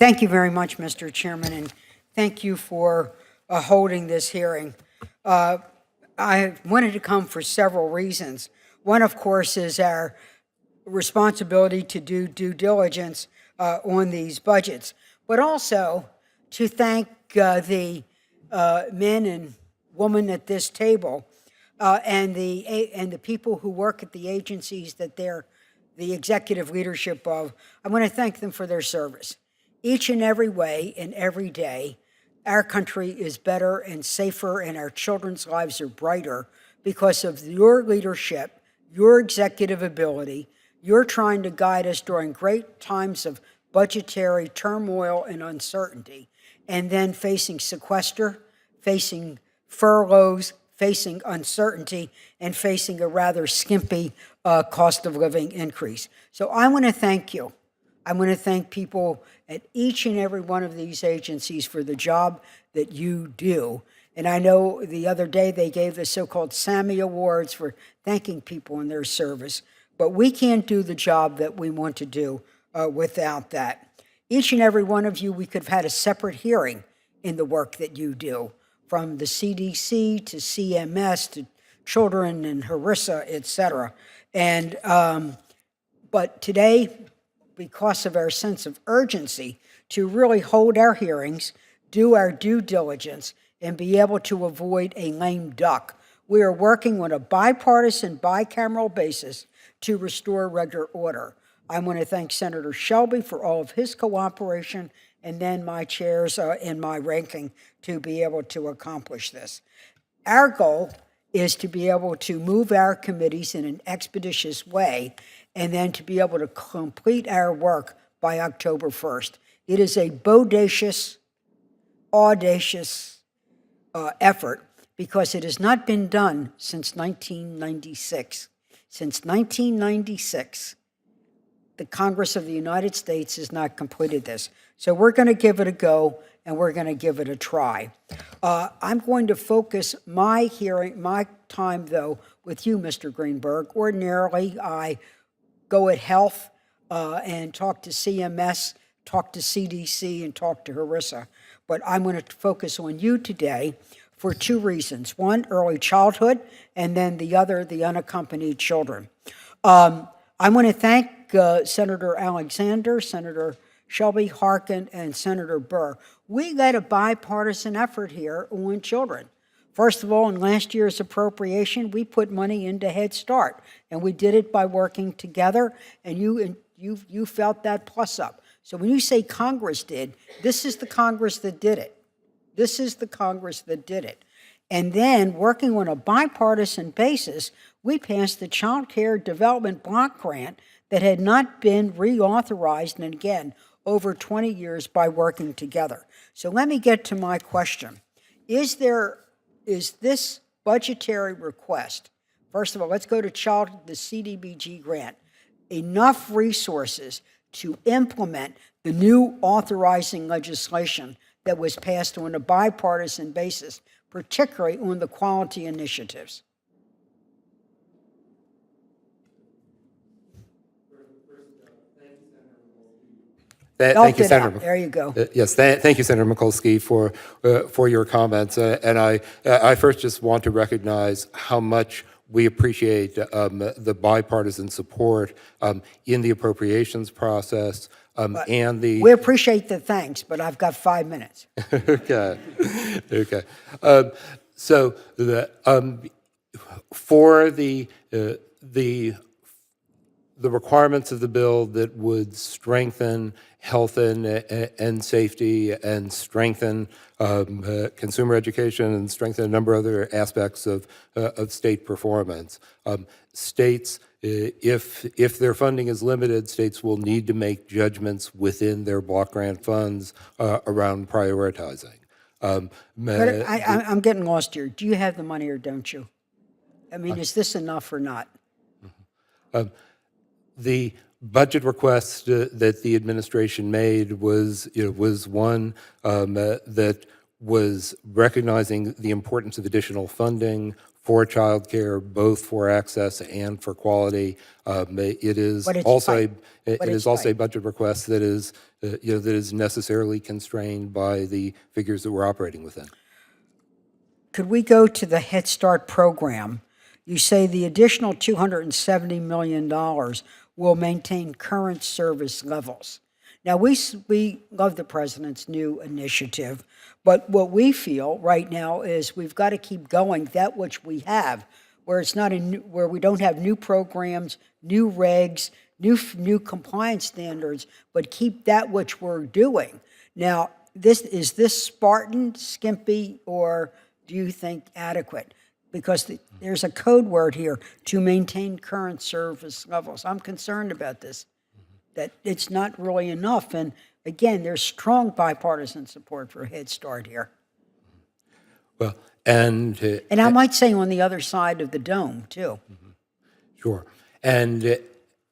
Thank you very much, Mr. Chairman, and thank you for holding this hearing. I wanted to come for several reasons. One, of course, is our responsibility to do due diligence on these budgets, but also to thank the men and women at this table and the people who work at the agencies that they're the executive leadership of. I want to thank them for their service. Each and every way and every day, our country is better and safer and our children's lives are brighter because of your leadership, your executive ability. You're trying to guide us during great times of budgetary turmoil and uncertainty, and then facing sequester, facing furloughs, facing uncertainty, and facing a rather skimpy cost of living increase. So I want to thank you. I want to thank people at each and every one of these agencies for the job that you do. And I know the other day they gave the so-called Sammy Awards for thanking people in their service, but we can't do the job that we want to do without that. Each and every one of you, we could have had a separate hearing in the work that you do, from the CDC to CMS to children and HRSA, et cetera. And, but today, because of our sense of urgency to really hold our hearings, do our due diligence, and be able to avoid a lame duck, we are working on a bipartisan, bicameral basis to restore regular order. I want to thank Senator Shelby for all of his cooperation, and then my chairs in my ranking to be able to accomplish this. Our goal is to be able to move our committees in an expeditious way and then to be able to complete our work by October 1st. It is a bodacious, audacious effort because it has not been done since 1996. Since 1996, the Congress of the United States has not completed this. So we're going to give it a go, and we're going to give it a try. I'm going to focus my time, though, with you, Mr. Greenberg. Ordinarily, I go at health and talk to CMS, talk to CDC, and talk to HRSA. But I'm going to focus on you today for two reasons. One, early childhood, and then the other, the unaccompanied children. I want to thank Senator Alexander, Senator Shelby, Harkin, and Senator Burr. We led a bipartisan effort here on children. First of all, in last year's appropriation, we put money into Head Start, and we did it by working together, and you felt that plus up. So when you say Congress did, this is the Congress that did it. This is the Congress that did it. And then, working on a bipartisan basis, we passed the Child Care Development Block Grant that had not been reauthorized, and again, over 20 years by working together. So let me get to my question. Is this budgetary request, first of all, let's go to the CDBG grant, enough resources to implement the new authorizing legislation that was passed on a bipartisan basis, particularly on the quality initiatives? Thank you, Senator. There you go. Yes, thank you, Senator Mikulski, for your comments. And I first just want to recognize how much we appreciate the bipartisan support in the appropriations process and the. We appreciate the thanks, but I've got 5 minutes. Okay, okay. So for the requirements of the bill that would strengthen health and safety and strengthen consumer education and strengthen a number of other aspects of state performance. States, if their funding is limited, states will need to make judgments within their block grant funds around prioritizing. But I'm getting lost here. Do you have the money or don't you? I mean, is this enough or not? The budget request that the administration made was one that was recognizing the importance of additional funding for childcare, both for access and for quality. It is But it's also tight. it But is it's also a tight. budget request that is that is necessarily constrained by the figures that we're operating within. Could we go to the Head Start program? You say the additional $270 million will maintain current service levels. Now, we love the president's new initiative, but what we feel right now is we've got to keep going that which we have, where it's not where we don't have new programs, new regs, new compliance standards, but keep that which we're doing. Now, is this Spartan, skimpy, or do you think adequate? Because there's a code word here, to maintain current service levels. I'm concerned about this, that it's not really enough. And again, there's strong bipartisan support for Head Start here. Well, And I might say on the other side of the dome, too. sure. And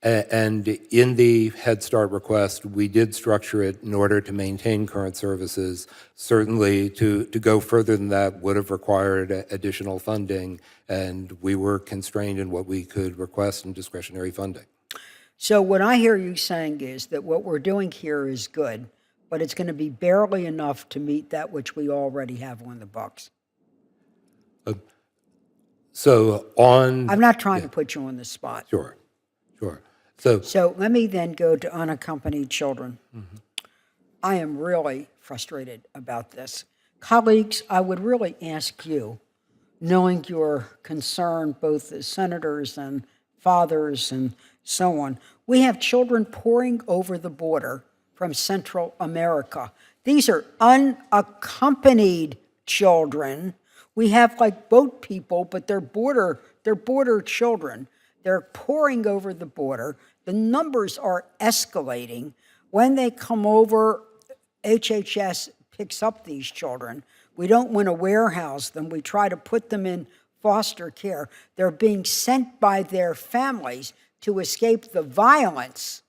in the Head Start request, we did structure it in order to maintain current services. Certainly, to go further than that would have required additional funding, and we were constrained in what we could request in discretionary funding. So what I hear you saying is that what we're doing here is good, but it's going to be barely enough to meet that which we already have on the books. I'm not trying to put you on the spot. Sure. So let me then go to unaccompanied children. I am really frustrated about this. Colleagues, I would really ask you, knowing your concern both as senators and fathers and so on, we have children pouring over the border from Central America. These are unaccompanied children. We have like boat people, but they're border children. They're pouring over the border. The numbers are escalating. When they come over, HHS picks up these children. We don't want to warehouse them. We try to put them in foster care. They're being sent by their families to escape the violence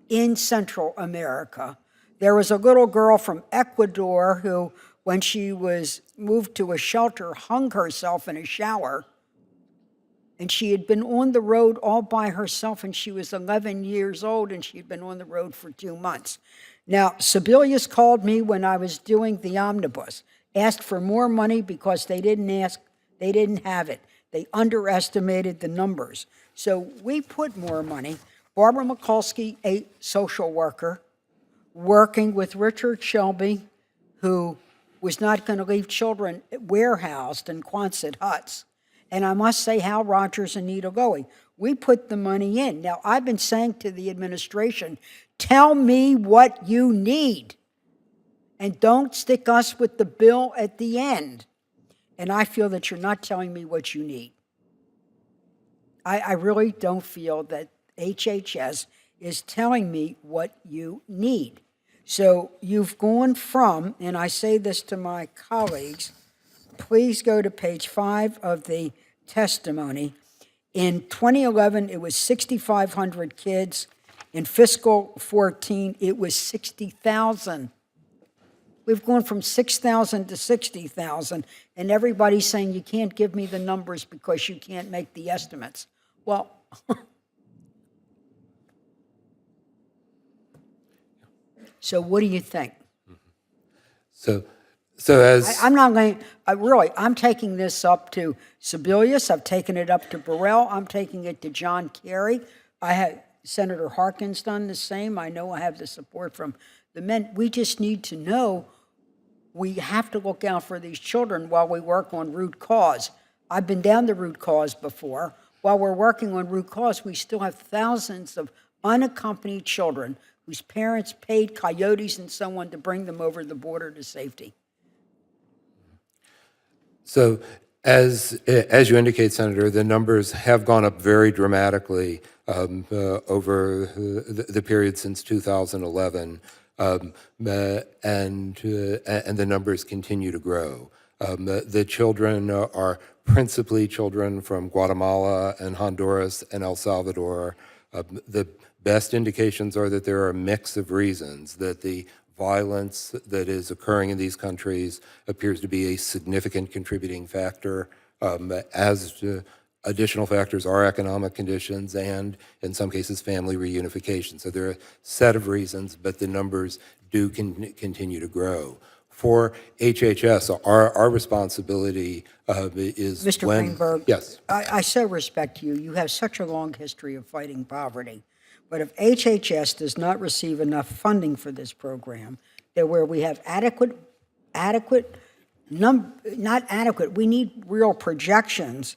in Central America. There was a little girl from Ecuador who, when she was moved to a shelter, hung herself in a shower. And she had been on the road all by herself, and she was 11 years old, and she'd been on the road for 2 months. Now, Sebelius called me when I was doing the omnibus, asked for more money because they didn't have it. They underestimated the numbers. So we put more money. Barbara Mikulski, a social worker, working with Richard Shelby, who was not going to leave children warehoused in Quonset huts. And I must say, Hal Rogers and Nita Goey, we put the money in. Now, I've been saying to the administration, tell me what you need, and don't stick us with the bill at the end. And I feel that you're not telling me what you need. I really don't feel that HHS is telling me what you need. So you've gone from, and I say this to my colleagues, please go to page 5 of the testimony. In 2011, it was 6,500 kids. In fiscal 14, it was 60,000. We've gone from 6,000 to 60,000, and everybody's saying you can't give me the numbers because you can't make the estimates. Well, so what do you think? So as I'm not going. I'm taking this up to Sebelius. I've taken it up to Burrell. I'm taking it to John Kerry. I had Senator Harkin's done the same. I know I have the support from the men. We just need to know. We have to look out for these children while we work on root cause. I've been down the root cause before. While we're working on root cause, we still have thousands of unaccompanied children whose parents paid coyotes and so on to bring them over the border to safety. So as you indicate, Senator, the numbers have gone up very dramatically over the period since 2011, and the numbers continue to grow. The children are principally children from Guatemala and Honduras and El Salvador. The best indications are that there are a mix of reasons, that the violence that is occurring in these countries appears to be a significant contributing factor, as additional factors are economic conditions and, in some cases, family reunification. So there are a set of reasons, but the numbers do continue to grow. For HHS, our responsibility is Mr. when... Greenberg? Yes. I so respect you. You have such a long history of fighting poverty. But if HHS does not receive enough funding for this program, that where we have not adequate, we need real projections.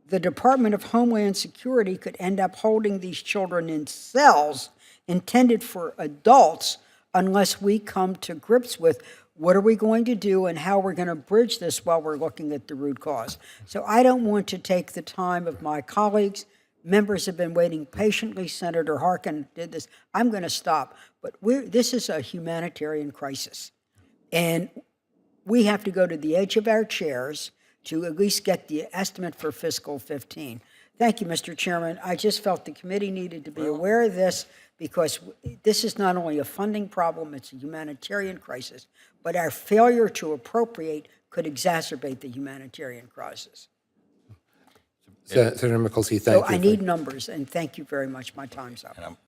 The Department of Homeland Security could end up holding these children in cells intended for adults unless we come to grips with what are we going to do and how we're going to bridge this while we're looking at the root cause. So I don't want to take the time of my colleagues. Members have been waiting patiently. Senator Harkin did this. I'm going to stop. But this is a humanitarian crisis. And we have to go to the edge of our chairs to at least get the estimate for fiscal 15. Thank you, Mr. Chairman. I just felt the committee needed to be aware of this because this is not only a funding problem, it's a humanitarian crisis, but our failure to appropriate could exacerbate the humanitarian crisis. Senator Mikulski, thank you. So I need numbers, and thank you very much. My time's up.